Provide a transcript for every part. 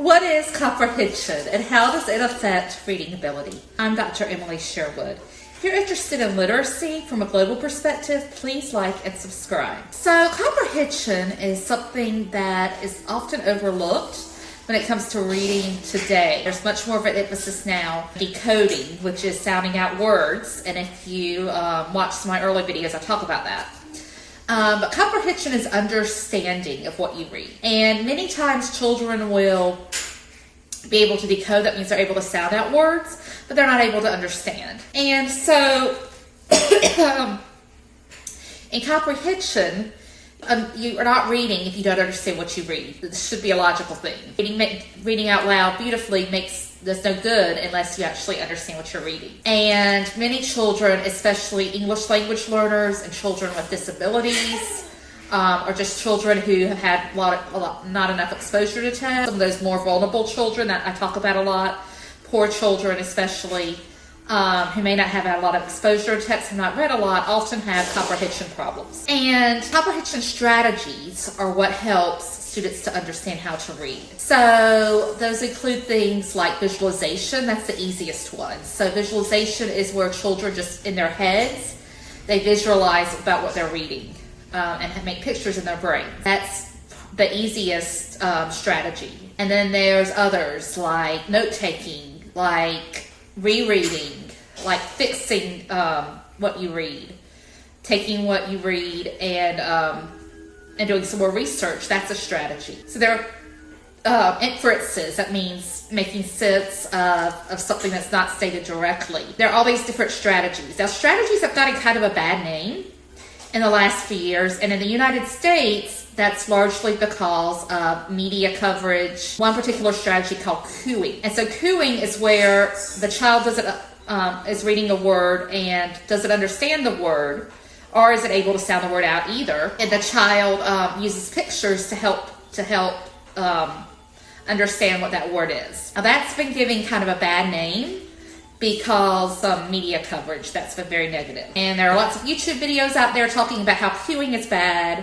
What is comprehension and how does it affect reading ability? I'm Dr. Emily Sherwood. If you're interested in literacy from a global perspective, please like and subscribe. So comprehension is something that is often overlooked when it comes to reading today. There's much more of an emphasis now decoding, which is sounding out words. And if you watch some of my early videos, I talk about that. But comprehension is understanding of what you read. And many times children will be able to decode. That means they're able to sound out words, but they're not able to understand. And so in comprehension, you are not reading if you don't understand what you read. This should be a logical thing. Reading out loud beautifully does no good unless you actually understand what you're reading. And many children, especially English language learners and children with disabilities, or just children who have had not enough exposure to text, some of those more vulnerable children that I talk about a lot, poor children especially, who may not have had a lot of exposure to text, have not read a lot, often have comprehension problems. And comprehension strategies are what helps students to understand how to read. So those include things like visualization. That's the easiest one. So visualization is where children just in their heads, they visualize about what they're reading and make pictures in their brain. That's the easiest strategy. And then there's others like note-taking, like rereading, like fixing what you read, taking what you read and doing some more research. That's a strategy. So there are inferences. That means making sense of something that's not stated directly. There are all these different strategies. Now, strategies have gotten kind of a bad name in the last few years, and in the United States, that's largely because of media coverage. One particular strategy called cooing. And so cooing is where the child is reading a word and doesn't understand the word, or is it able to sound the word out either. And the child uses pictures to help understand what that word is. Now that's been given kind of a bad name because media coverage, that's been very negative. And there are lots of YouTube videos out there talking about how cooing is bad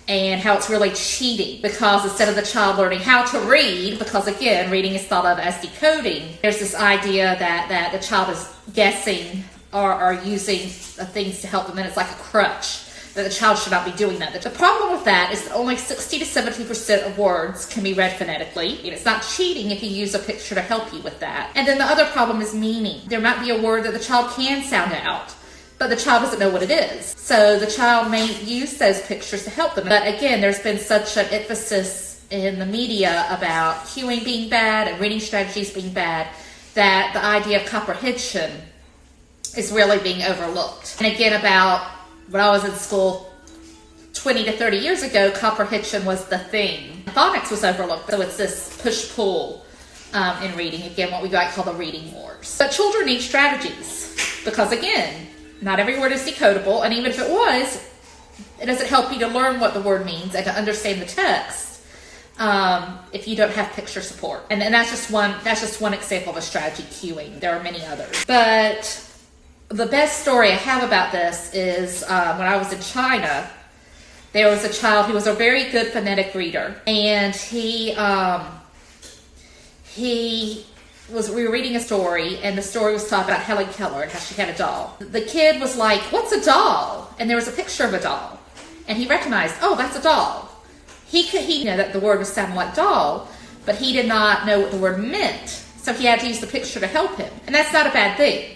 and how it's really cheating, because instead of the child learning how to read, because again, reading is thought of as decoding, there's this idea that the child is guessing or using things to help them, and it's like a crutch, that the child should not be doing that. The problem with that is that only 60 to 70% of words can be read phonetically, and it's not cheating if you use a picture to help you with that. And then the other problem is meaning. There might be a word that the child can sound out, but the child doesn't know what it is. So the child may use those pictures to help them. But again, there's been such an emphasis in the media about cueing being bad and reading strategies being bad that the idea of comprehension is really being overlooked. And again, about when I was in school 20 to 30 years ago, comprehension was the thing. Phonics was overlooked. So it's this push-pull in reading. Again, what we might call the reading wars. But children need strategies because, again, not every word is decodable. And even if it was, it doesn't help you to learn what the word means and to understand the text if you don't have picture support. And that's just one example of a strategy, cueing. There are many others. But the best story I have about this is when I was in China, there was a child who was a very good phonetic reader, and we were reading a story, and the story was talking about Helen Keller and how she had a doll. The kid was like, "What's a doll?" And there was a picture of a doll, and he recognized, "Oh, that's a doll." He knew that the word was sounding like doll, but he did not know what the word meant, so he had to use the picture to help him. And that's not a bad thing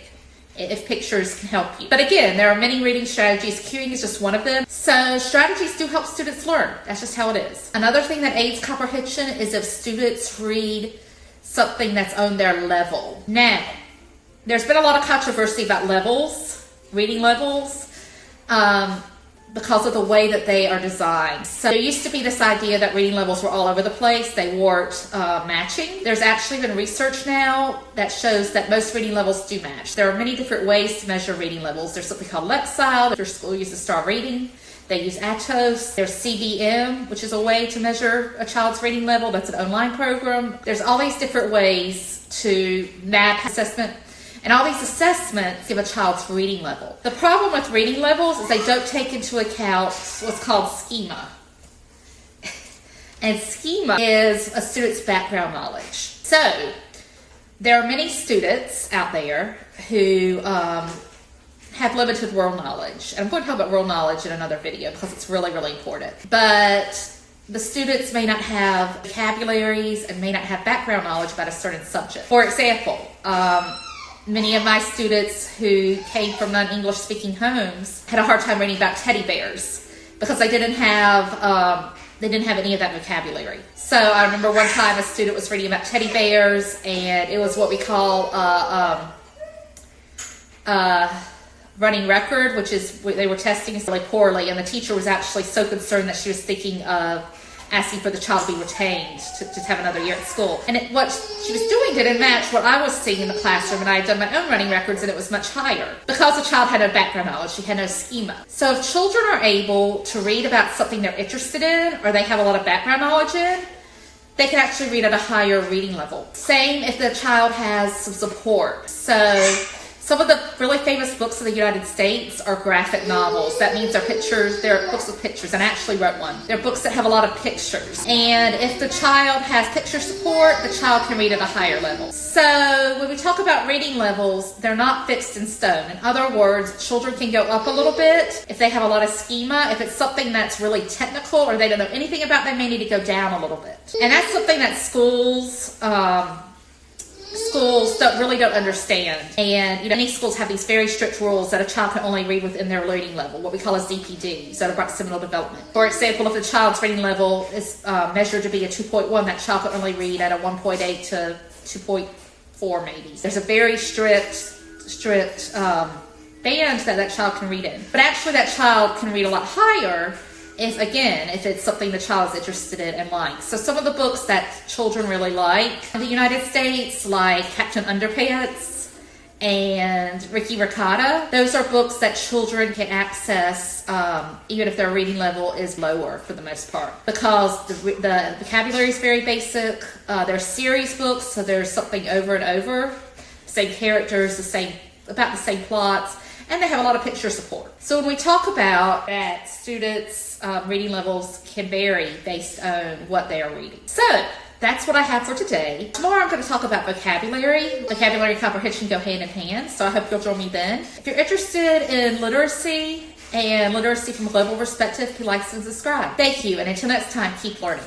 if pictures can help you. But again, there are many reading strategies. Cueing is just one of them. So strategies do help students learn. That's just how it is. Another thing that aids comprehension is if students read something that's on their level. Now, there's been a lot of controversy about levels, reading levels, because of the way that they are designed. So there used to be this idea that reading levels were all over the place. They weren't matching. There's actually been research now that shows that most reading levels do match. There are many different ways to measure reading levels. There's something called Lexile. Your school uses star rating. They use Atos. There's CBM, which is a way to measure a child's reading level. That's an online program. There's all these different ways to map assessment. And all these assessments give a child's reading level. The problem with reading levels is they don't take into account what's called schema. And schema is a student's background knowledge. So there are many students out there who have limited world knowledge. And I'm going to talk about world knowledge in another video because it's really, really important. But the students may not have vocabularies and may not have background knowledge about a certain subject. For example, many of my students who came from non-English speaking homes had a hard time reading about teddy bears because they didn't have any of that vocabulary. So I remember one time a student was reading about teddy bears, and it was what we call running record, which is they were testing really poorly, and the teacher was actually so concerned that she was thinking of asking for the child to be retained to have another year at school. And what she was doing didn't match what I was seeing in the classroom, and I had done my own running records, and it was much higher because the child had no background knowledge. She had no schema. So if children are able to read about something they're interested in or they have a lot of background knowledge in, they can actually read at a higher reading level. Same if the child has some support. So some of the really famous books in the United States are graphic novels. That means they're books with pictures, and I actually wrote one. They're books that have a lot of pictures. And if the child has picture support, the child can read at a higher level. So when we talk about reading levels, they're not fixed in stone. In other words, children can go up a little bit if they have a lot of schema. If it's something that's really technical or they don't know anything about, they may need to go down a little bit. And that's something that schools don't understand. And many schools have these very strict rules that a child can only read within their learning level, what we call as DPD, zone of proximal development. For example, if the child's reading level is measured to be a 2.1, that child can only read at a 1.8 to 2.4 maybe. There's a very strict band that child can read in. But actually that child can read a lot higher if it's something the child is interested in and likes. So some of the books that children really like in the United States, like Captain Underpants and Ricky Ricotta, those are books that children can access even if their reading level is lower for the most part, because the vocabulary is very basic. They're series books, so there's something over and over, same characters, about the same plots, and they have a lot of picture support. So when we talk about that, students' reading levels can vary based on what they are reading. So that's what I have for today. Tomorrow I'm going to talk about vocabulary. Vocabulary and comprehension go hand in hand, so I hope you'll join me then. If you're interested in literacy and literacy from a global perspective, please like and subscribe. Thank you, and until next time, keep learning.